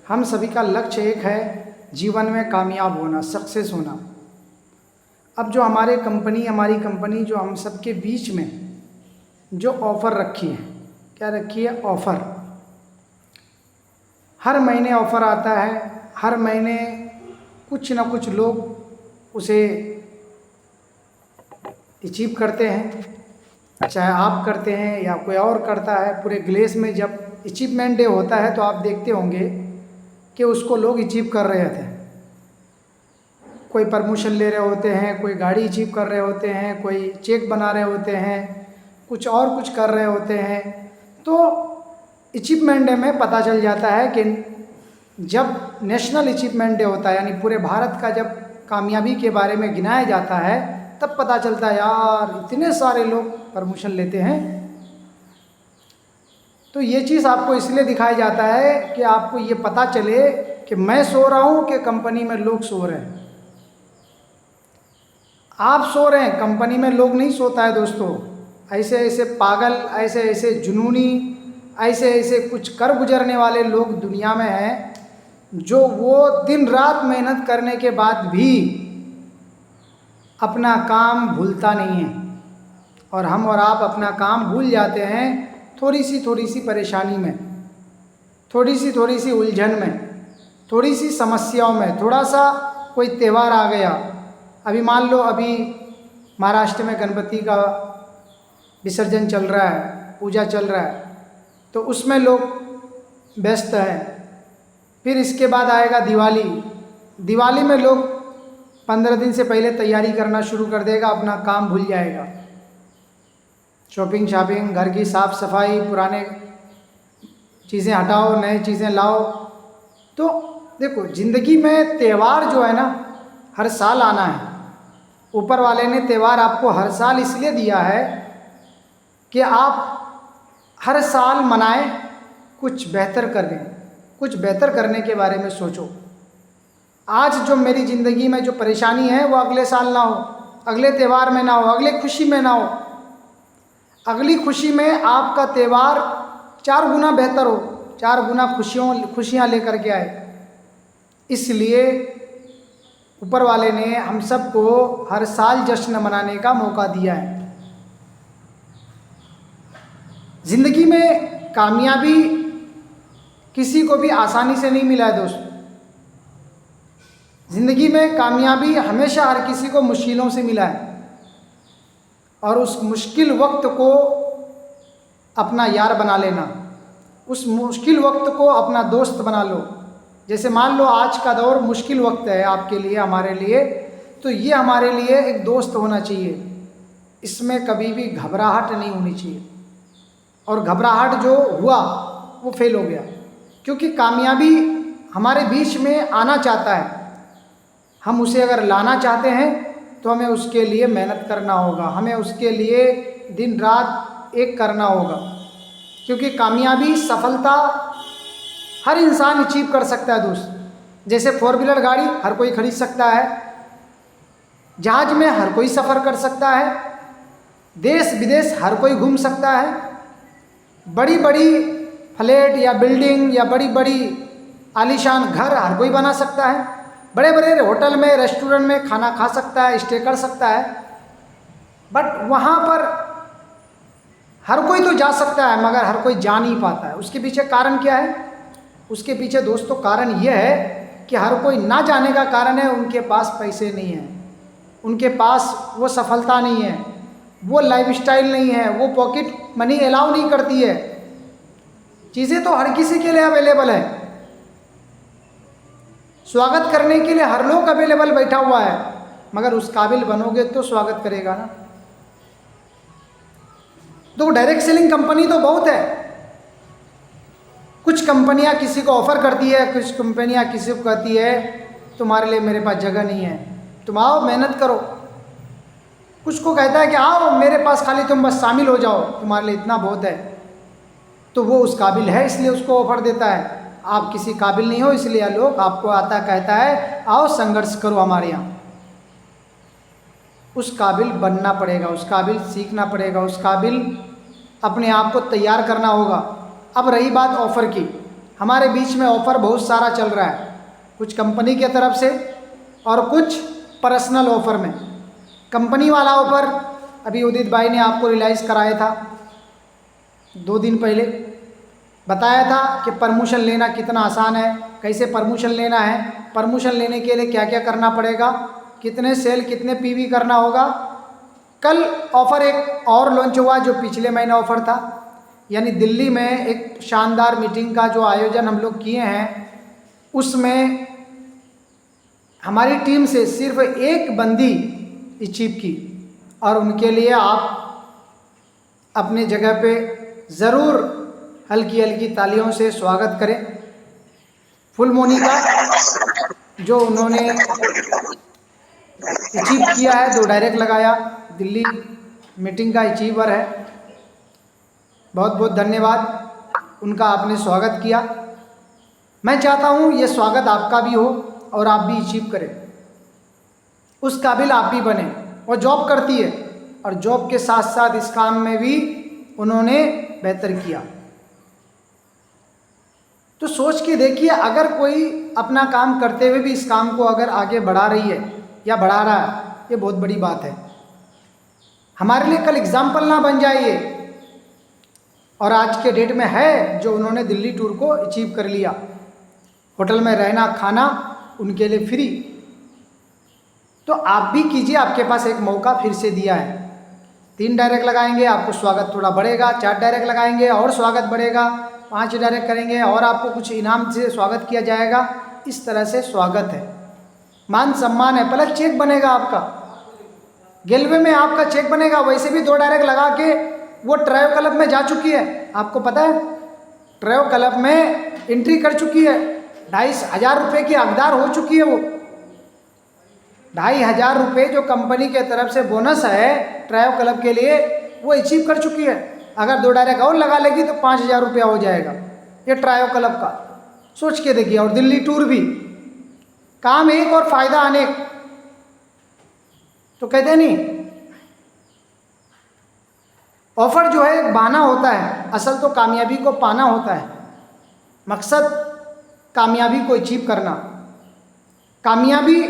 हम सभी का लक्ष्य एक है, जीवन में कामयाब होना, सक्सेस होना। अब जो हमारी कंपनी जो हम सबके बीच में जो ऑफ़र रखी है, क्या रखी है? ऑफ़र। हर महीने ऑफ़र आता है, हर महीने कुछ ना कुछ लोग उसे अचीव करते हैं, चाहे आप करते हैं या कोई और करता है। पूरे ग्लेस में जब अचीवमेंट डे होता है तो आप देखते होंगे कि उसको लोग अचीव कर रहे थे। कोई प्रमोशन ले रहे होते हैं, कोई गाड़ी अचीव कर रहे होते हैं, कोई चेक बना रहे होते हैं, कुछ और कुछ कर रहे होते हैं। तो अचीवमेंट डे में पता चल जाता है कि जब नेशनल अचीवमेंट डे होता है, यानी पूरे भारत का जब कामयाबी के बारे में गिनाया जाता है, तब पता चलता है यार इतने सारे लोग प्रमोशन लेते हैं। तो ये चीज़ आपको इसलिए दिखाया जाता है कि आपको ये पता चले कि मैं सो रहा हूँ कि कंपनी में लोग सो रहे हैं। आप सो रहे हैं, कंपनी में लोग नहीं सोता है दोस्तों। ऐसे ऐसे पागल, ऐसे ऐसे जुनूनी, ऐसे ऐसे कुछ कर गुजरने वाले लोग दुनिया में हैं, जो वो दिन रात मेहनत करने के बाद भी अपना काम भूलता नहीं है। और हम और आप अपना काम भूल जाते हैं थोड़ी सी परेशानी में, थोड़ी सी उलझन में, थोड़ी सी समस्याओं में। थोड़ा सा कोई त्यौहार आ गया, अभी मान लो अभी महाराष्ट्र में गणपति का विसर्जन चल रहा है, पूजा चल रहा है, तो उसमें लोग व्यस्त हैं। फिर इसके बाद आएगा दिवाली। दिवाली में लोग 15 दिन से पहले तैयारी करना शुरू कर देगा, अपना काम भूल जाएगा। शॉपिंग, घर की साफ़ सफाई, पुराने चीज़ें हटाओ, नए चीज़ें लाओ। तो देखो, ज़िंदगी में त्यौहार जो है ना, हर साल आना है। ऊपर वाले ने त्यौहार आपको हर साल इसलिए दिया है कि आप हर साल मनाएं, कुछ बेहतर करें, कुछ बेहतर करने के बारे में सोचो। आज जो मेरी ज़िंदगी में जो परेशानी है वो अगले साल ना हो, अगले त्यौहार में ना हो, अगले खुशी में ना हो। अगली खुशी में आपका त्यौहार 4 गुना बेहतर हो, 4 गुना खुशियाँ लेकर के आए। इसलिए ऊपर वाले ने हम सबको हर साल जश्न मनाने का मौका दिया है। ज़िंदगी में कामयाबी किसी को भी आसानी से नहीं मिला है दोस्तों। ज़िंदगी में कामयाबी हमेशा हर किसी को मुश्किलों से मिला है। और उस मुश्किल वक्त को अपना यार बना लेना, उस मुश्किल वक्त को अपना दोस्त बना लो। जैसे मान लो आज का दौर मुश्किल वक्त है आपके लिए, हमारे लिए, तो ये हमारे लिए एक दोस्त होना चाहिए। इसमें कभी भी घबराहट नहीं होनी चाहिए। और घबराहट जो हुआ वो फेल हो गया, क्योंकि कामयाबी हमारे बीच में आना चाहता है। हम उसे अगर लाना चाहते हैं तो हमें उसके लिए मेहनत करना होगा, हमें उसके लिए दिन रात एक करना होगा। क्योंकि कामयाबी, सफलता हर इंसान अचीव कर सकता है दोस्त। जैसे 4 व्हीलर गाड़ी हर कोई खरीद सकता है, जहाज में हर कोई सफ़र कर सकता है, देश विदेश हर कोई घूम सकता है, बड़ी बड़ी फ्लैट या बिल्डिंग या बड़ी बड़ी आलीशान घर हर कोई बना सकता है, बड़े बड़े होटल में, रेस्टोरेंट में खाना खा सकता है, स्टे कर सकता है। बट वहाँ पर हर कोई तो जा सकता है, मगर हर कोई जा नहीं पाता है। उसके पीछे कारण क्या है? उसके पीछे दोस्तों कारण यह है कि हर कोई ना जाने का कारण है उनके पास पैसे नहीं हैं, उनके पास वो सफलता नहीं है, वो लाइफस्टाइल नहीं है, वो पॉकेट मनी अलाउ नहीं करती है। चीज़ें तो हर किसी के लिए अवेलेबल है, स्वागत करने के लिए हर लोग अवेलेबल बैठा हुआ है, मगर उस काबिल बनोगे तो स्वागत करेगा ना। तो डायरेक्ट सेलिंग कंपनी तो बहुत है। कुछ कंपनियां किसी को ऑफ़र करती है, कुछ कंपनियां किसी को कहती है तुम्हारे लिए मेरे पास जगह नहीं है, तुम आओ मेहनत करो। कुछ को कहता है कि आओ मेरे पास, खाली तुम बस शामिल हो जाओ, तुम्हारे लिए इतना बहुत है। तो वो उस काबिल है इसलिए उसको ऑफ़र देता है। आप किसी काबिल नहीं हो इसलिए लोग आपको आता कहता है आओ संघर्ष करो हमारे यहाँ। उस काबिल बनना पड़ेगा, उस काबिल सीखना पड़ेगा, उस काबिल अपने आप को तैयार करना होगा। अब रही बात ऑफ़र की, हमारे बीच में ऑफ़र बहुत सारा चल रहा है, कुछ कंपनी के तरफ से और कुछ पर्सनल ऑफ़र में। कंपनी वाला ऑफ़र अभी उदित भाई ने आपको रियलाइज़ कराया था 2 दिन पहले, बताया था कि प्रमोशन लेना कितना आसान है, कैसे प्रमोशन लेना है, प्रमोशन लेने के लिए क्या क्या करना पड़ेगा, कितने सेल कितने पीवी करना होगा। कल ऑफ़र एक और लॉन्च हुआ जो पिछले महीने ऑफ़र था, यानी दिल्ली में एक शानदार मीटिंग का जो आयोजन हम लोग किए हैं, उसमें हमारी टीम से सिर्फ एक बंदी अचीव की, और उनके लिए आप अपने जगह पे ज़रूर हल्की हल्की तालियों से स्वागत करें। फुल मोनी का जो उन्होंने अचीव किया है, 2 डायरेक्ट लगाया, दिल्ली मीटिंग का अचीवर है, बहुत बहुत धन्यवाद उनका, आपने स्वागत किया। मैं चाहता हूँ ये स्वागत आपका भी हो और आप भी अचीव करें, उस काबिल आप भी बने। और जॉब करती है और जॉब के साथ साथ इस काम में भी उन्होंने बेहतर किया। तो सोच के देखिए, अगर कोई अपना काम करते हुए भी इस काम को अगर आगे बढ़ा रही है या बढ़ा रहा है, ये बहुत बड़ी बात है। हमारे लिए कल एग्जाम्पल ना बन जाए ये, और आज के डेट में है जो उन्होंने दिल्ली टूर को अचीव कर लिया, होटल में रहना खाना उनके लिए फ्री। तो आप भी कीजिए, आपके पास एक मौका फिर से दिया है। 3 डायरेक्ट लगाएंगे आपको स्वागत थोड़ा बढ़ेगा, 4 डायरेक्ट लगाएंगे और स्वागत बढ़ेगा, 5 डायरेक्ट करेंगे और आपको कुछ इनाम से स्वागत किया जाएगा। इस तरह से स्वागत है, मान सम्मान है। पहले चेक बनेगा आपका, गेलवे में आपका चेक बनेगा। वैसे भी 2 डायरेक्ट लगा के वो ट्रायो क्लब में जा चुकी है, आपको पता है, ट्रायो क्लब में एंट्री कर चुकी है, 2500 रुपये की हकदार हो चुकी है। वो 2500 रुपये जो कंपनी के तरफ से बोनस है ट्रायो क्लब के लिए, वो अचीव कर चुकी है। अगर 2 डायरेक्ट और लगा लेगी तो 5000 रुपया हो जाएगा ये ट्रायो क्लब का। सोच के देखिए। और दिल्ली टूर भी, काम एक और फायदा अनेक, तो कहते नहीं, ऑफर जो है एक बहाना होता है, असल तो कामयाबी को पाना होता है। मकसद कामयाबी को अचीव करना। कामयाबी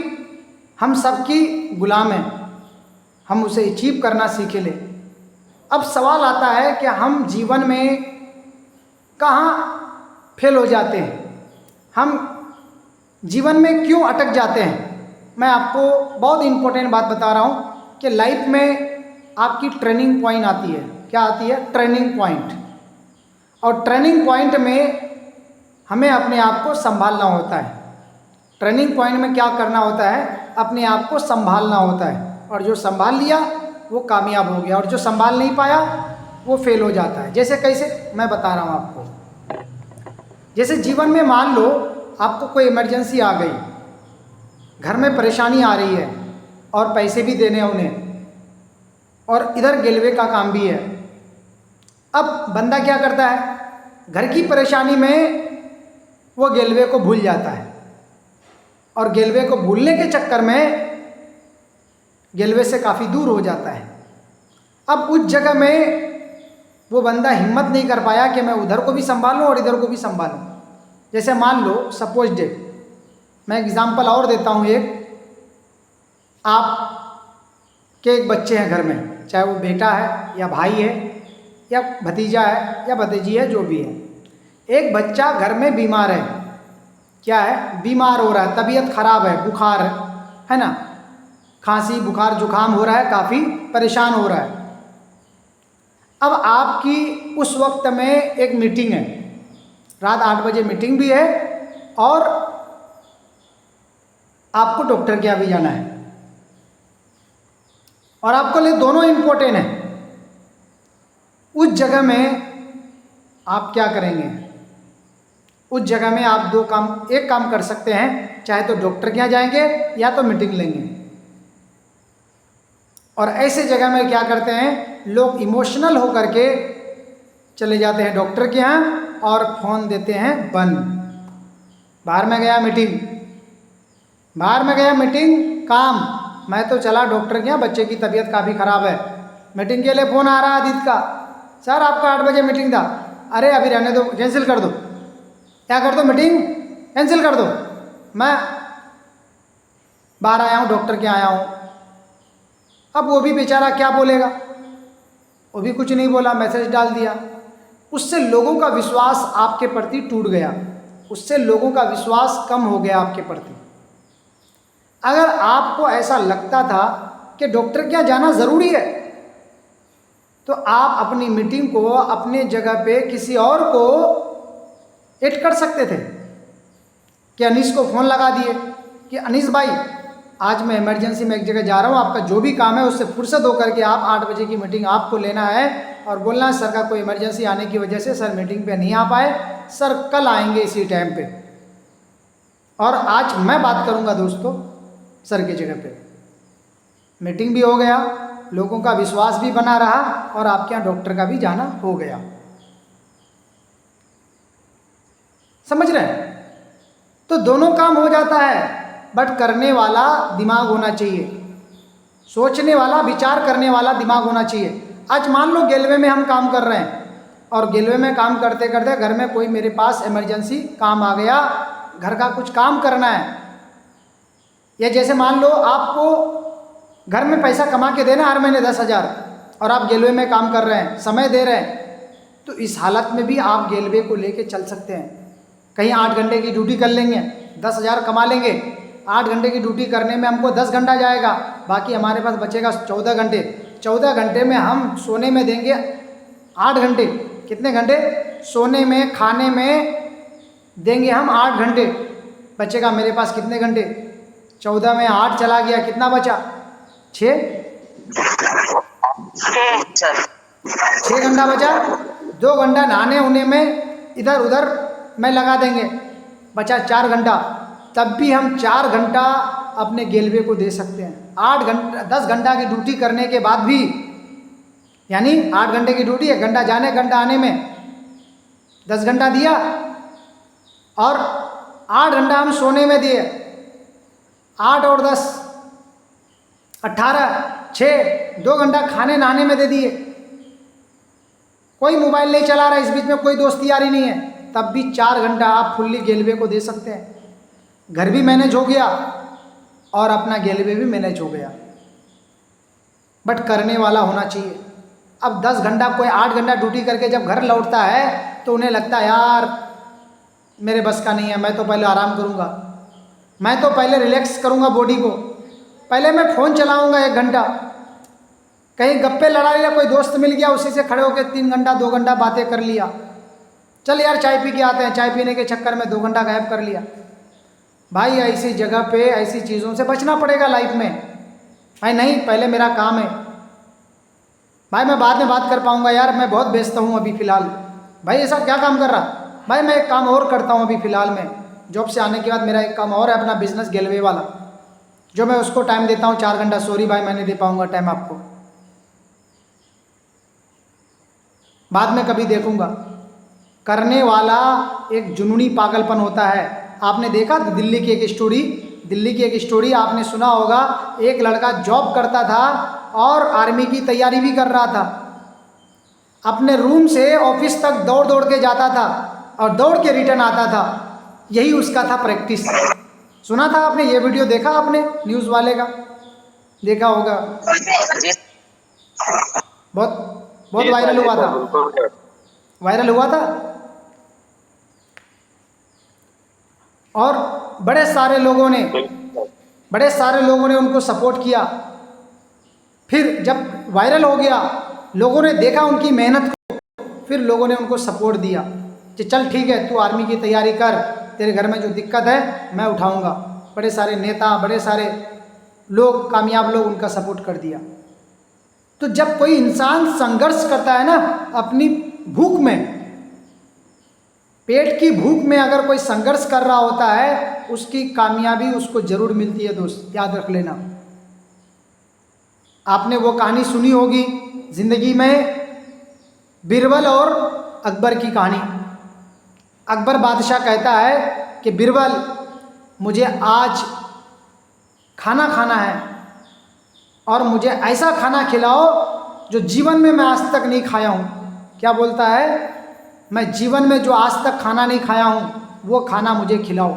हम सबकी गुलाम है, हम उसे अचीव करना सीखे ले। अब सवाल आता है कि हम जीवन में कहाँ फेल हो जाते हैं, हम जीवन में क्यों अटक जाते हैं। मैं आपको बहुत इम्पोर्टेंट बात बता रहा हूँ कि लाइफ में आपकी ट्रेनिंग पॉइंट आती है। क्या आती है? Training point. और ट्रेनिंग पॉइंट में हमें अपने आप को संभालना होता है। ट्रेनिंग पॉइंट में क्या करना होता है? अपने आप को संभालना होता है, और जो संभाल लिया वो कामयाब हो गया, और जो संभाल नहीं पाया वो फेल हो जाता है। जैसे कैसे, मैं बता रहा हूँ आपको। जैसे जीवन में मान लो आपको कोई इमरजेंसी आ गई, घर में परेशानी आ रही है और पैसे भी देने हैं उन्हें, और इधर गेलवे का काम भी है। अब बंदा क्या करता है? घर की परेशानी में वो गेलवे को भूल जाता है, और गेलवे को भूलने के चक्कर में गेलवे से काफ़ी दूर हो जाता है। अब उस जगह में वो बंदा हिम्मत नहीं कर पाया कि मैं उधर को भी संभालूं और इधर को भी संभालूं। जैसे मान लो, सपोज डे, मैं एग्जांपल और देता हूँ एक। आप के एक बच्चे हैं घर में, चाहे वो बेटा है या भाई है या भतीजा है या भतीजी है, जो भी है। एक बच्चा घर में बीमार है। क्या है? बीमार हो रहा है, तबीयत खराब है, बुखार है ना, खांसी बुखार जुकाम हो रहा है, काफ़ी परेशान हो रहा है। अब आपकी उस वक्त में एक मीटिंग है, रात 8 बजे मीटिंग भी है, और आपको डॉक्टर के यहाँ भी जाना है, और आपको लिए दोनों इम्पोर्टेंट है। उस जगह में आप क्या करेंगे? उस जगह में आप एक काम कर सकते हैं, चाहे तो डॉक्टर के यहाँ जाएंगे या तो मीटिंग लेंगे। और ऐसे जगह में क्या करते हैं, लोग इमोशनल होकर के चले जाते हैं डॉक्टर के यहाँ और फ़ोन देते हैं बंद। बाहर में गया मीटिंग, बाहर में गया मीटिंग, काम, मैं तो चला डॉक्टर के यहाँ, बच्चे की तबीयत काफ़ी ख़राब है। मीटिंग के लिए फ़ोन आ रहा है आदित्य का, सर आपका 8 बजे मीटिंग था, अरे अभी रहने दो, कैंसिल कर दो। क्या कर दो, मीटिंग कैंसिल कर दो, मैं बाहर आया हूँ, डॉक्टर के आया हूँ। अब वो भी बेचारा क्या बोलेगा, वो भी कुछ नहीं बोला, मैसेज डाल दिया। उससे लोगों का विश्वास आपके प्रति टूट गया, उससे लोगों का विश्वास कम हो गया आपके प्रति। अगर आपको ऐसा लगता था कि डॉक्टर के यहाँ जाना ज़रूरी है, तो आप अपनी मीटिंग को अपने जगह पे किसी और को ऐड कर सकते थे कि अनीस को फ़ोन लगा दिए कि अनीस भाई आज मैं इमरजेंसी में एक जगह जा रहा हूँ, आपका जो भी काम है उससे फुर्सत होकर के आप 8 बजे की मीटिंग आपको लेना है और बोलना है सर का कोई इमरजेंसी आने की वजह से सर मीटिंग पे नहीं आ पाए, सर कल आएंगे इसी टाइम पे। और आज मैं बात करूँगा दोस्तों सर की जगह पे। मीटिंग भी हो गया, लोगों का विश्वास भी बना रहा और आपके यहाँ डॉक्टर का भी जाना हो गया। समझ रहे हैं? तो दोनों काम हो जाता है, बट करने वाला दिमाग होना चाहिए, सोचने वाला, विचार करने वाला दिमाग होना चाहिए। आज मान लो गेलवे में हम काम कर रहे हैं और गेलवे में काम करते करते घर में कोई मेरे पास इमरजेंसी काम आ गया, घर का कुछ काम करना है, या जैसे मान लो आपको घर में पैसा कमा के देना हर महीने 10,000 और आप गेलवे में काम कर रहे हैं, समय दे रहे हैं, तो इस हालत में भी आप गेलवे को लेके चल सकते हैं। कहीं 8 घंटे की ड्यूटी कर लेंगे, 10,000 कमा लेंगे। 8 घंटे की ड्यूटी करने में हमको 10 घंटा जाएगा, बाकी हमारे पास बचेगा 14 घंटे। 14 घंटे में हम सोने में देंगे 8 घंटे, कितने घंटे? सोने में, खाने में देंगे हम 8 घंटे, बचेगा मेरे पास कितने घंटे? 14 में 8 चला गया, कितना बचा? 6 घंटा बचा। 2 घंटा नहाने होने में इधर उधर में लगा देंगे, बचा 4 घंटा। तब भी हम 4 घंटा अपने गेलवे को दे सकते हैं। 8 घंटा 10 घंटा की ड्यूटी करने के बाद भी, यानी 8 घंटे की ड्यूटी, 1 घंटा जाने 1 घंटा आने में 10 घंटा दिया और 8 घंटा हम सोने में दिए। 8 और 10 18, 6, 2 घंटा खाने नहाने में दे दिए। कोई मोबाइल नहीं चला रहा, इस बीच में कोई दोस्ती यारी नहीं है, तब भी 4 घंटा आप फुल्ली गेलवे को दे सकते हैं। घर भी मैनेज हो गया और अपना गेलवे भी मैनेज हो गया, बट करने वाला होना चाहिए। अब 10 घंटा कोई 8 घंटा ड्यूटी करके जब घर लौटता है तो उन्हें लगता है यार मेरे बस का नहीं है, मैं तो पहले आराम करूँगा, मैं तो पहले रिलैक्स करूँगा बॉडी को, पहले मैं फ़ोन चलाऊँगा 1 घंटा, कहीं गप्पे लड़ा लिया, कोई दोस्त मिल गया उसी से खड़े होकर 3 घंटा 2 घंटा बातें कर लिया, चल यार चाय पी के आते हैं, चाय पीने के चक्कर में 2 घंटा गायब कर लिया। भाई ऐसी जगह पे ऐसी चीज़ों से बचना पड़ेगा लाइफ में। भाई नहीं, पहले मेरा काम है, भाई मैं बाद में बात कर पाऊँगा, यार मैं बहुत व्यस्त हूँ अभी फ़िलहाल। भाई ऐसा क्या काम कर रहा? भाई मैं एक काम और करता हूँ अभी फ़िलहाल में, जॉब से आने के बाद मेरा एक काम और है, अपना बिजनेस गेलवे वाला, जो मैं उसको टाइम देता हूँ 4 घंटा। सॉरी भाई मैं नहीं दे पाऊँगा टाइम आपको, बाद में कभी देखूँगा। करने वाला एक जुनूनी पागलपन होता है। आपने देखा दिल्ली की एक स्टोरी आपने सुना होगा, एक लड़का जॉब करता था और आर्मी की तैयारी भी कर रहा था, अपने रूम से ऑफिस तक दौड़ दौड़ के जाता था और दौड़ के रिटर्न आता था, यही उसका था प्रैक्टिस। सुना था आपने, ये वीडियो देखा आपने न्यूज़ वाले का? देखा होगा, बहुत वायरल हुआ था और बड़े सारे लोगों ने उनको सपोर्ट किया। फिर जब वायरल हो गया, लोगों ने देखा उनकी मेहनत को, फिर लोगों ने उनको सपोर्ट दिया कि चल ठीक है तू आर्मी की तैयारी कर, तेरे घर में जो दिक्कत है मैं उठाऊंगा। बड़े सारे नेता, बड़े सारे लोग, कामयाब लोग उनका सपोर्ट कर दिया। तो जब कोई इंसान संघर्ष करता है ना अपनी भूख में, पेट की भूख में अगर कोई संघर्ष कर रहा होता है, उसकी कामयाबी उसको जरूर मिलती है दोस्त, याद रख लेना। आपने वो कहानी सुनी होगी जिंदगी में, बीरबल और अकबर की कहानी। अकबर बादशाह कहता है कि बीरबल मुझे आज खाना खाना है और मुझे ऐसा खाना खिलाओ जो जीवन में मैं आज तक नहीं खाया हूँ। क्या बोलता है? मैं जीवन में जो आज तक खाना नहीं खाया हूँ वो खाना मुझे खिलाओ।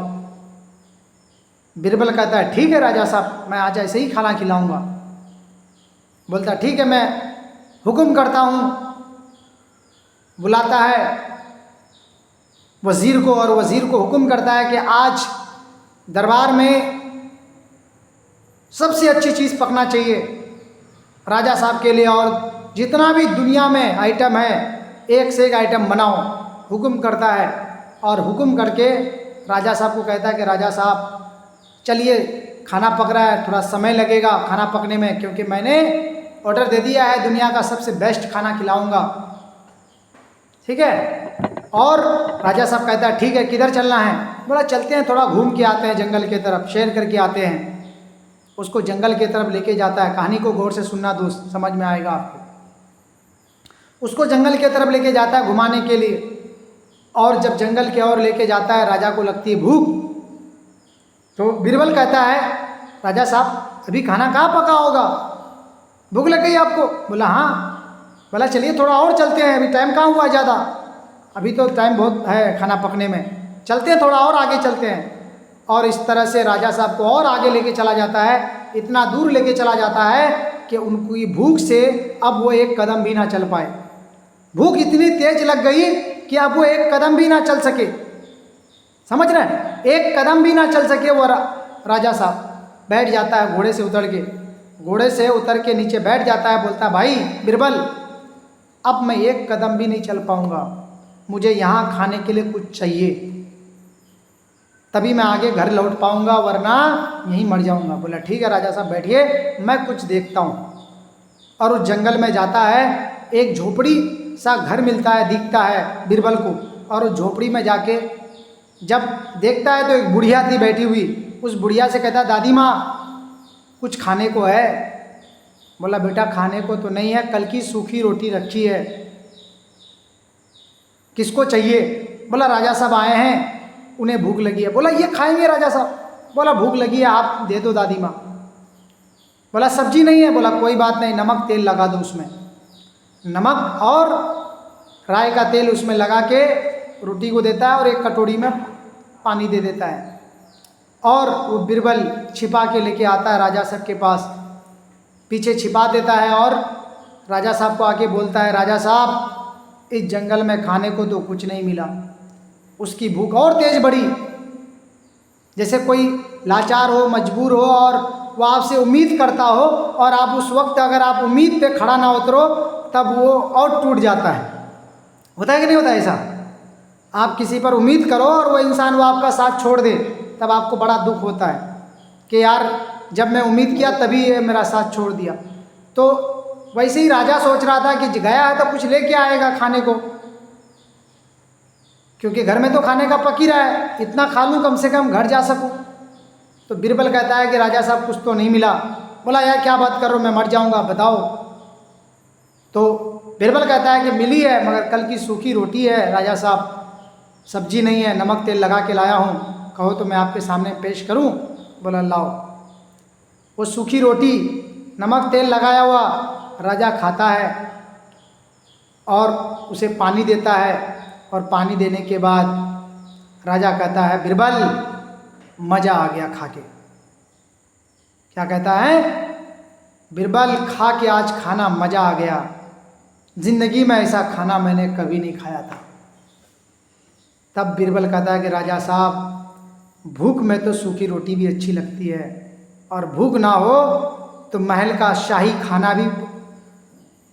बिरबल कहता है ठीक है राजा साहब, मैं आज ऐसे ही खाना खिलाऊंगा। बोलता ठीक है, मैं हुक्म करता हूँ। बुलाता है वज़ीर को और वज़ीर को हुक्म करता है कि आज दरबार में सबसे अच्छी चीज़ पकना चाहिए राजा साहब के लिए, और जितना भी दुनिया में आइटम है एक से एक आइटम बनाओ। हुक्म करता है और हुक्म करके राजा साहब को कहता है कि राजा साहब चलिए, खाना पक रहा है, थोड़ा समय लगेगा खाना पकने में, क्योंकि मैंने ऑर्डर दे दिया है दुनिया का सबसे बेस्ट खाना खिलाऊंगा। ठीक है। और राजा साहब कहता है ठीक है, किधर चलना है? बोला चलते हैं, थोड़ा घूम के आते हैं जंगल की तरफ, शेर करके आते हैं। उसको जंगल की तरफ लेके जाता है। कहानी को गौर से सुनना दोस्त, समझ में आएगा आपको। उसको जंगल की तरफ लेके जाता है घुमाने के लिए, और जब जंगल की ओर लेके जाता है राजा को लगती है भूख। तो बिरबल कहता है राजा साहब अभी खाना कहाँ पका होगा, भूख लग गई आपको? बोला हाँ। बोला चलिए थोड़ा और चलते हैं, अभी टाइम कहाँ हुआ ज़्यादा, अभी तो टाइम बहुत है खाना पकने में, चलते हैं थोड़ा और आगे चलते हैं। और इस तरह से राजा साहब को और आगे लेके चला जाता है, इतना दूर लेके चला जाता है कि उनकी भूख से अब वो एक कदम भी ना चल पाए। भूख इतनी तेज लग गई कि अब वो एक कदम भी ना चल सके। समझ रहे हैं? एक कदम भी ना चल सके वो राजा साहब। बैठ जाता है घोड़े से उतर के, घोड़े से उतर के नीचे बैठ जाता है। बोलता है भाई बिरबल, अब मैं एक कदम भी नहीं चल पाऊंगा, मुझे यहाँ खाने के लिए कुछ चाहिए, तभी मैं आगे घर लौट पाऊंगा, वरना यहीं मर जाऊंगा। बोला ठीक है राजा साहब बैठिए, मैं कुछ देखता हूँ। और उस जंगल में जाता है, एक झोपड़ी सा घर मिलता है, दिखता है बिरबल को। और उस झोपड़ी में जाके जब देखता है तो एक बुढ़िया थी बैठी हुई। उस बुढ़िया से कहता है दादी माँ कुछ खाने को है? बोला बेटा खाने को तो नहीं है, कल की सूखी रोटी रखी है, किसको चाहिए? बोला राजा साहब आए हैं, उन्हें भूख लगी है। बोला ये खाएंगे राजा साहब? बोला भूख लगी है, आप दे दो दादी माँ। बोला सब्जी नहीं है? बोला कोई बात नहीं, नमक तेल लगा दो उसमें। नमक और राई का तेल उसमें लगा के रोटी को देता है और एक कटोरी में पानी दे देता है। और वो बिरबल छिपा के लेके आता है राजा साहब के पास, पीछे छिपा देता है और राजा साहब को आके बोलता है राजा साहब इस जंगल में खाने को तो कुछ नहीं मिला। उसकी भूख और तेज बढ़ी, जैसे कोई लाचार हो, मजबूर हो और वो आपसे उम्मीद करता हो, और आप उस वक्त अगर आप उम्मीद पे खड़ा ना उतरो तब वो और टूट जाता है। होता है कि नहीं होता ऐसा? आप किसी पर उम्मीद करो और वो इंसान वो आपका साथ छोड़ दे, तब आपको बड़ा दुख होता है कि यार जब मैं उम्मीद किया तभी ये मेरा साथ छोड़ दिया। तो वैसे ही राजा सोच रहा था कि गया है तो कुछ लेके आएगा खाने को, क्योंकि घर में तो खाने का पक ही रहा है, इतना खा लूँ कम से कम घर जा सकूँ। तो बिरबल कहता है कि राजा साहब कुछ तो नहीं मिला। बोला यार क्या बात कर रहे हो, मैं मर जाऊँगा, बताओ। तो बिरबल कहता है कि मिली है, मगर कल की सूखी रोटी है राजा साहब, सब्जी नहीं है, नमक तेल लगा के लाया हूँ, कहो तो मैं आपके सामने पेश करूँ? बोला लाओ। वो सूखी रोटी नमक तेल लगाया हुआ राजा खाता है और उसे पानी देता है, और पानी देने के बाद राजा कहता है बिरबल मज़ा आ गया खा के। क्या कहता है? बिरबल खा के आज खाना मज़ा आ गया, ज़िंदगी में ऐसा खाना मैंने कभी नहीं खाया था। तब बिरबल कहता है कि राजा साहब भूख में तो सूखी रोटी भी अच्छी लगती है, और भूख ना हो तो महल का शाही खाना भी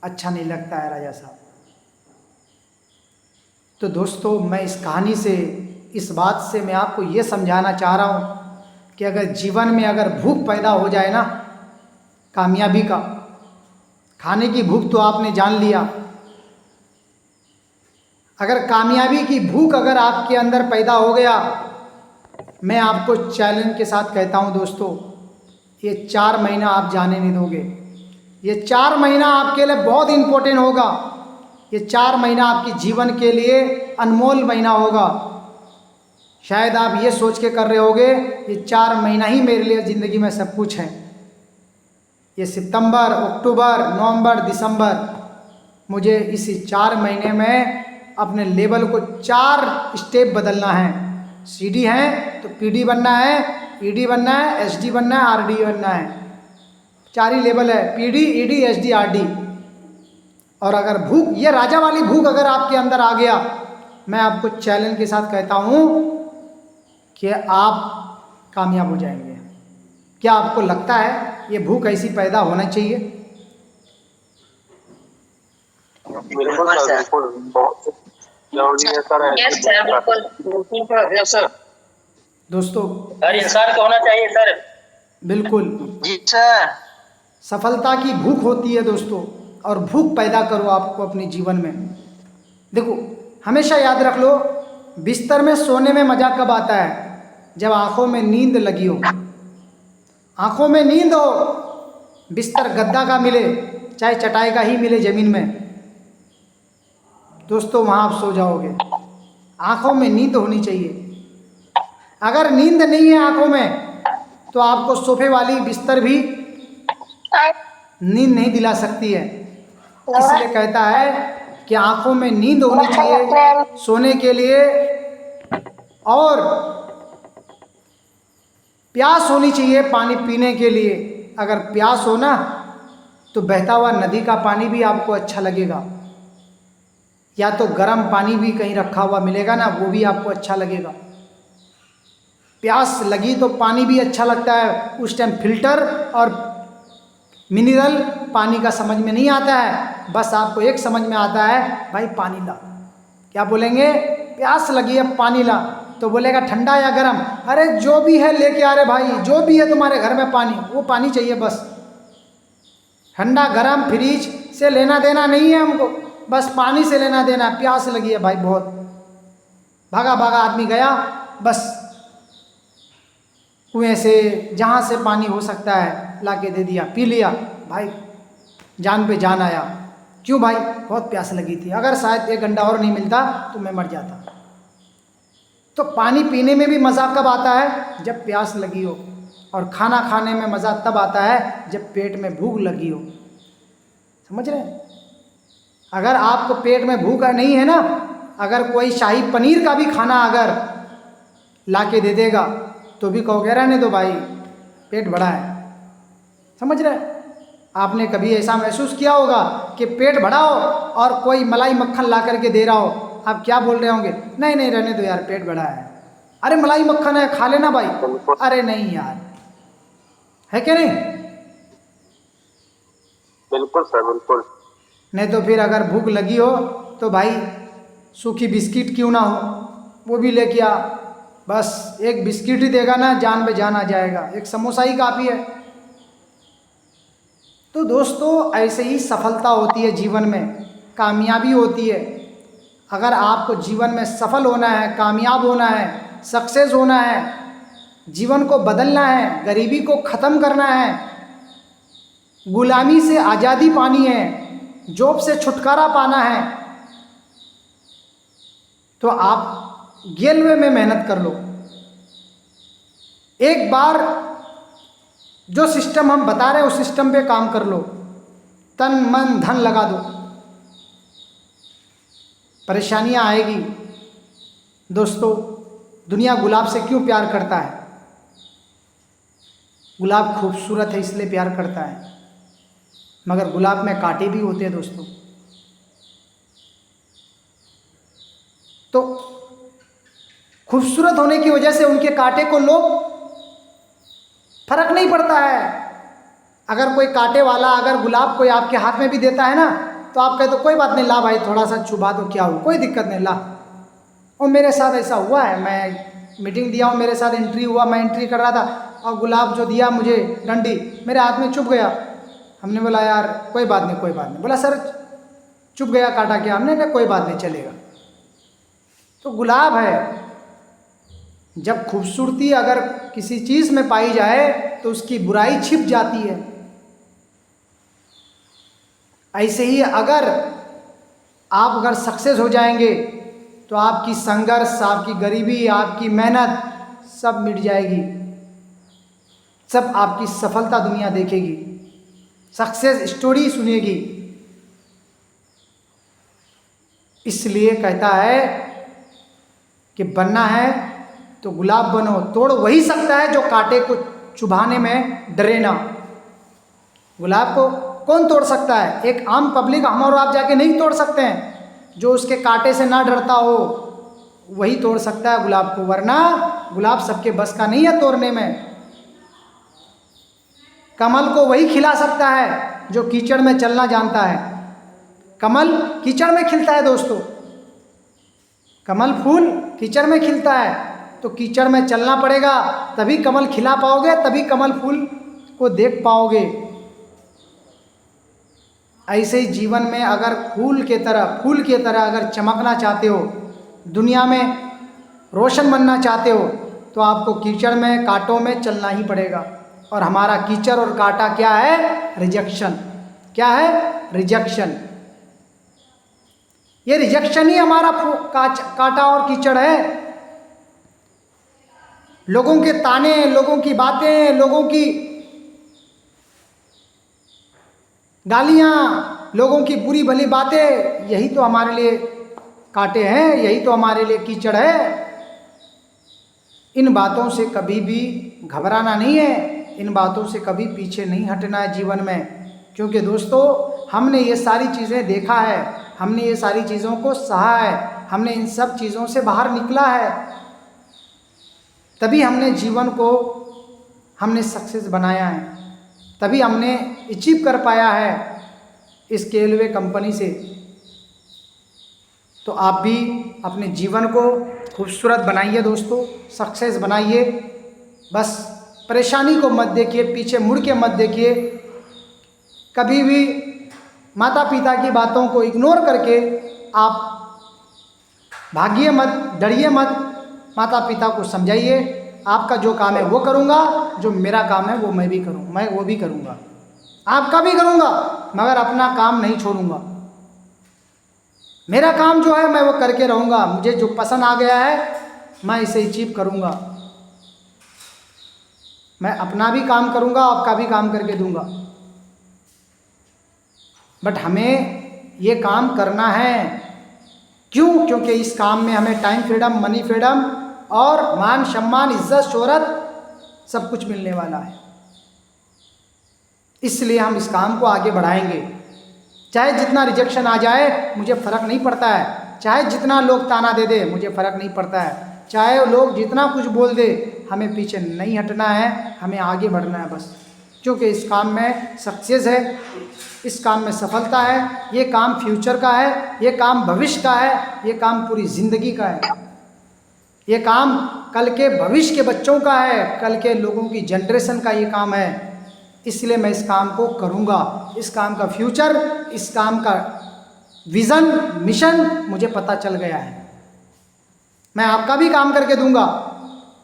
अच्छा नहीं लगता है राजा साहब। तो दोस्तों मैं इस कहानी से, इस बात से मैं आपको ये समझाना चाह रहा हूँ कि अगर जीवन में अगर भूख पैदा हो जाए ना, कामयाबी का, खाने की भूख तो आपने जान लिया, अगर कामयाबी की भूख अगर आपके अंदर पैदा हो गया, मैं आपको चैलेंज के साथ कहता हूँ दोस्तों, ये 4 महीना आप जाने नहीं दोगे। ये 4 महीना आपके लिए बहुत इम्पोर्टेंट होगा। ये 4 महीना आपके जीवन के लिए अनमोल महीना होगा। शायद आप ये सोच के कर रहे होगे ये 4 महीना ही मेरे लिए ज़िंदगी में सब कुछ है। ये सितंबर, अक्टूबर, नवंबर, दिसंबर, मुझे इस 4 महीने में अपने लेवल को 4 स्टेप बदलना है। CD हैं तो PD बनना है, ED बनना है, SD बनना है, RD बनना है। 4 ही लेवल है, PD, ED, SD, RD। और अगर भूख, ये राजा वाली भूख अगर आपके अंदर आ गया, मैं आपको चैलेंज के साथ कहता हूं कि आप कामयाब हो जाएंगे। क्या आपको लगता है ये भूख ऐसी पैदा होना चाहिए? बिल्कुल सर, बिल्कुल, बहुत जरूरी है सर। यस सर, बिल्कुल बिल्कुल यस सर। दोस्तों हर इंसान को होना चाहिए सर। बिल्कुल जी सर। सफलता की भूख होती है दोस्तों, और भूख पैदा करो आपको अपने जीवन में। देखो, हमेशा याद रख लो, बिस्तर में सोने में मजा कब आता है? जब आंखों में नींद लगी हो। आंखों में नींद हो, बिस्तर गद्दा का मिले, चाहे चटाई का ही मिले जमीन में, दोस्तों वहां आप सो जाओगे। आंखों में नींद होनी चाहिए। अगर नींद नहीं है आंखों में तो आपको सोफे वाली बिस्तर भी नींद नहीं दिला सकती है। इसलिए कहता है कि आंखों में नींद होनी चाहिए सोने के लिए, और प्यास होनी चाहिए पानी पीने के लिए। अगर प्यास हो ना तो बहता हुआ नदी का पानी भी आपको अच्छा लगेगा, या तो गर्म पानी भी कहीं रखा हुआ मिलेगा ना, वो भी आपको अच्छा लगेगा। प्यास लगी तो पानी भी अच्छा लगता है। उस टाइम फिल्टर और मिनरल पानी का समझ में नहीं आता है, बस आपको एक समझ में आता है, भाई पानी ला। क्या बोलेंगे? प्यास लगी है पानी ला, तो बोलेगा ठंडा या गर्म? अरे जो भी है लेके आ रहे भाई, जो भी है तुम्हारे घर में पानी, वो पानी चाहिए बस। ठंडा गर्म फ्रिज से लेना देना नहीं है हमको, बस पानी से लेना देना। प्यास लगी है भाई बहुत, भागा भागा आदमी गया, बस कुएं से जहाँ से पानी हो सकता है ला के दे दिया, पी लिया, भाई जान पे जान आया। क्यों भाई? बहुत प्यास लगी थी, अगर शायद 1 घंटा और नहीं मिलता तो मैं मर जाता। तो पानी पीने में भी मज़ा कब आता है? जब प्यास लगी हो। और खाना खाने में मज़ा तब आता है जब पेट में भूख लगी हो। समझ रहे हैं? अगर आपको पेट में भूख नहीं है ना, अगर कोई शाही पनीर का भी खाना अगर ला के दे देगा तो भी कहोगे रहने दो भाई, पेट भरा है। समझ रहे हैं? आपने कभी ऐसा महसूस किया होगा कि पेट भरा हो और कोई मलाई मक्खन ला करके दे रहा हो, आप क्या बोल रहे होंगे? नहीं नहीं रहने दो यार, पेट भरा है। अरे मलाई मक्खन है, खा लेना भाई। अरे नहीं यार, है क्या नहीं? बिल्कुल सर, बिल्कुल। नहीं तो फिर अगर भूख लगी हो तो भाई सूखी बिस्किट क्यों ना हो, वो भी लेके आ। बस एक बिस्किट ही देगा ना, जान पे जान आ जाएगा। एक समोसा ही काफ़ी है। तो दोस्तों ऐसे ही सफलता होती है जीवन में, कामयाबी होती है। अगर आपको जीवन में सफल होना है, कामयाब होना है, सक्सेस होना है, जीवन को बदलना है, गरीबी को ख़त्म करना है, गुलामी से आज़ादी पानी है, जॉब से छुटकारा पाना है, तो आप गेलवे में मेहनत कर लो। एक बार जो सिस्टम हम बता रहे हैं उस सिस्टम पे काम कर लो, तन मन धन लगा दो। परेशानियां आएगी दोस्तों। दुनिया गुलाब से क्यों प्यार करता है? गुलाब खूबसूरत है इसलिए प्यार करता है, मगर गुलाब में कांटे भी होते हैं दोस्तों। तो खूबसूरत होने की वजह से उनके कांटे को लोग फर्क नहीं पड़ता है। अगर कोई कांटे वाला अगर गुलाब कोई आपके हाथ में भी देता है ना, तो आप कहते हो कोई बात नहीं, ला भाई थोड़ा सा छुपा दो, क्या हो, कोई दिक्कत नहीं, ला। और मेरे साथ ऐसा हुआ है, मैं मीटिंग दिया हूँ, मेरे साथ एंट्री हुआ, मैं एंट्री कर रहा था और गुलाब जो दिया मुझे डंडी मेरे हाथ में चुभ गया। हमने बोला यार कोई बात नहीं, कोई बात नहीं। बोला सर चुभ गया, काटा क्या? हमने कहा कोई बात नहीं, चलेगा। तो गुलाब है, जब खूबसूरती अगर किसी चीज़ में पाई जाए तो उसकी बुराई छिप जाती है। ऐसे ही अगर आप अगर सक्सेस हो जाएंगे तो आपकी संघर्ष, आपकी गरीबी, आपकी मेहनत सब मिट जाएगी, सब आपकी सफलता दुनिया देखेगी, सक्सेस स्टोरी सुनेगी। इसलिए कहता है कि बनना है तो गुलाब बनो। तोड़ वही सकता है जो कांटे को चुभाने में डरे ना। गुलाब को कौन तोड़ सकता है? एक आम पब्लिक, हम और आप जाके नहीं तोड़ सकते हैं। जो उसके कांटे से ना डरता हो वही तोड़ सकता है गुलाब को, वरना गुलाब सबके बस का नहीं है तोड़ने में। कमल को वही खिला सकता है जो कीचड़ में चलना जानता है। कमल कीचड़ में खिलता है दोस्तों, कमल फूल कीचड़ में खिलता है, तो कीचड़ में चलना पड़ेगा, तभी कमल खिला पाओगे, तभी कमल फूल को देख पाओगे। ऐसे ही जीवन में अगर फूल की तरह अगर चमकना चाहते हो, दुनिया में रोशन बनना चाहते हो, तो आपको कीचड़ में, कांटों में चलना ही पड़ेगा। और हमारा कीचड़ और कांटा क्या है? रिजेक्शन। क्या है? रिजेक्शन। ये रिजेक्शन ही हमारा कांटा और कीचड़ है। लोगों के ताने, लोगों की बातें, लोगों की गालियां, लोगों की बुरी भली बातें, यही तो हमारे लिए कांटे हैं, यही तो हमारे लिए कीचड़ है। इन बातों से कभी भी घबराना नहीं है, इन बातों से कभी पीछे नहीं हटना है जीवन में। क्योंकि दोस्तों हमने ये सारी चीज़ें देखा है, हमने ये सारी चीज़ों को सहा है, हमने इन सब चीज़ों से बाहर निकला है, तभी हमने जीवन को हमने सक्सेस बनाया है, तभी हमने अचीव कर पाया है इस केलवे कंपनी से। तो आप भी अपने जीवन को खूबसूरत बनाइए दोस्तों, सक्सेस बनाइए। बस परेशानी को मत देखिए, पीछे मुड़ के मत देखिए, कभी भी माता पिता की बातों को इग्नोर करके आप भागिए मत, डरिए मत। माता पिता को समझाइए, आपका जो काम है वो करूँगा, जो मेरा काम है वो मैं वो भी करूँगा, आपका भी करूँगा, मगर अपना काम नहीं छोड़ूंगा। मेरा काम जो है मैं वो करके रहूँगा, मुझे जो पसंद आ गया है मैं इसे अचीव करूँगा। मैं अपना भी काम करूँगा, आपका भी काम करके दूँगा। बट हमें ये काम करना है। क्यों? क्योंकि इस काम में हमें टाइम फ्रीडम, मनी फ्रीडम और मान सम्मान, इज्जत, शोहरत सब कुछ मिलने वाला है। इसलिए हम इस काम को आगे बढ़ाएंगे। चाहे जितना रिजेक्शन आ जाए मुझे फ़र्क नहीं पड़ता है, चाहे जितना लोग ताना दे दे मुझे फ़र्क नहीं पड़ता है, चाहे लोग जितना कुछ बोल दे, हमें पीछे नहीं हटना है, हमें आगे बढ़ना है बस। क्योंकि इस काम में सक्सेस है, इस काम में सफलता है, ये काम फ्यूचर का है, ये काम भविष्य का है, ये काम पूरी ज़िंदगी का है, ये काम कल के भविष्य के बच्चों का है, कल के लोगों की जनरेशन का ये काम है। इसलिए मैं इस काम को करूँगा। इस काम का फ्यूचर, इस काम का विज़न, मिशन मुझे पता चल गया है। मैं आपका भी काम करके दूंगा,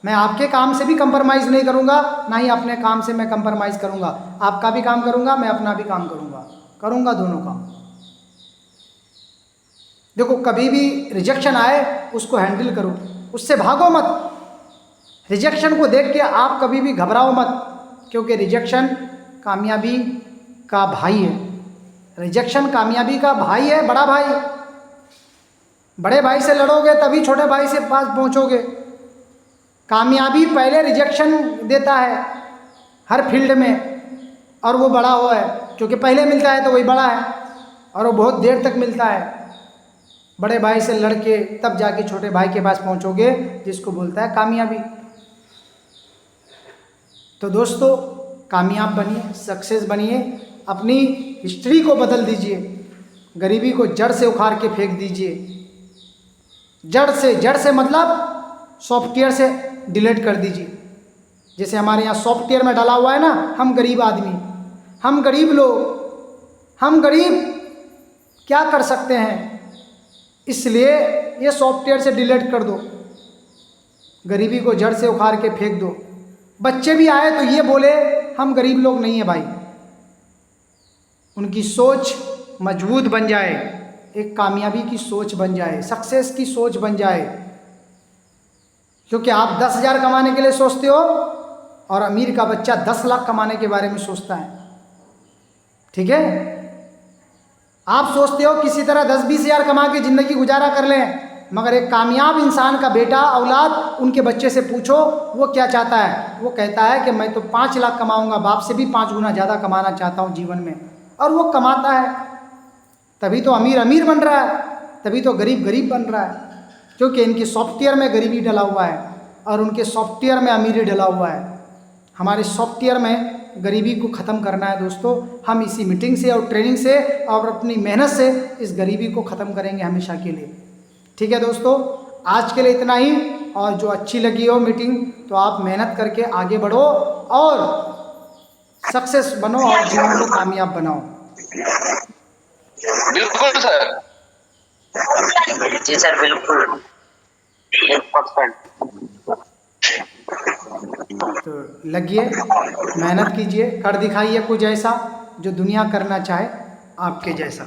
मैं आपके काम से भी कंप्रोमाइज़ नहीं करूंगा, ना ही अपने काम से मैं कंप्रोमाइज़ करूंगा। आपका भी काम करूंगा, मैं अपना भी काम करूंगा दोनों काम। देखो कभी भी रिजेक्शन आए उसको हैंडल करो, उससे भागो मत। रिजेक्शन को देख के आप कभी भी घबराओ मत, क्योंकि रिजेक्शन कामयाबी का भाई है। रिजेक्शन कामयाबी का भाई है, बड़ा भाई। बड़े भाई से लड़ोगे तभी छोटे भाई से पास पहुंचोगे। कामयाबी पहले रिजेक्शन देता है हर फील्ड में, और वो बड़ा हुआ है, क्योंकि पहले मिलता है तो वही बड़ा है, और वो बहुत देर तक मिलता है। बड़े भाई से लड़के तब जाके छोटे भाई के पास पहुंचोगे, जिसको बोलता है कामयाबी। तो दोस्तों कामयाब बनिए, सक्सेस बनिए, अपनी हिस्ट्री को बदल दीजिए, गरीबी को जड़ से उखाड़ के फेंक दीजिए। जड़ से मतलब सॉफ्टवेयर से डिलीट कर दीजिए। जैसे हमारे यहाँ सॉफ्टवेयर में डाला हुआ है ना, हम गरीब आदमी, हम गरीब लोग, हम गरीब क्या कर सकते हैं, इसलिए ये सॉफ्टवेयर से डिलीट कर दो, गरीबी को जड़ से उखाड़ के फेंक दो। बच्चे भी आए तो ये बोले हम गरीब लोग नहीं है भाई, उनकी सोच मजबूत बन जाए, एक कामयाबी की सोच बन जाए, सक्सेस की सोच बन जाए। क्योंकि आप 10,000 कमाने के लिए सोचते हो और अमीर का बच्चा 10 लाख कमाने के बारे में सोचता है। ठीक है, आप सोचते हो किसी तरह 10-20 हज़ार कमा के ज़िंदगी गुजारा कर लें, मगर एक कामयाब इंसान का बेटा औलाद, उनके बच्चे से पूछो वो क्या चाहता है, वो कहता है कि मैं तो 5 लाख कमाऊंगा, बाप से भी 5 गुना ज़्यादा कमाना चाहता हूँ जीवन में। और वो कमाता है, तभी तो अमीर अमीर बन रहा है, तभी तो गरीब गरीब बन रहा है, क्योंकि इनकी सॉफ्टवेयर में गरीबी डला हुआ है और उनके सॉफ्टवेयर में अमीरी डला हुआ है। हमारे सॉफ्टवेयर में गरीबी को ख़त्म करना है दोस्तों। हम इसी मीटिंग से और ट्रेनिंग से और अपनी मेहनत से इस गरीबी को ख़त्म करेंगे हमेशा के लिए। ठीक है दोस्तों, आज के लिए इतना ही। और जो अच्छी लगी हो मीटिंग तो आप मेहनत करके आगे बढ़ो और सक्सेस बनो और जीवन को कामयाब बनाओ। बिल्कुल सर। जी सर, बिल्कुल 100%। तो लगिए, मेहनत कीजिए, कर दिखाइए कुछ ऐसा जो दुनिया करना चाहे आपके जैसा।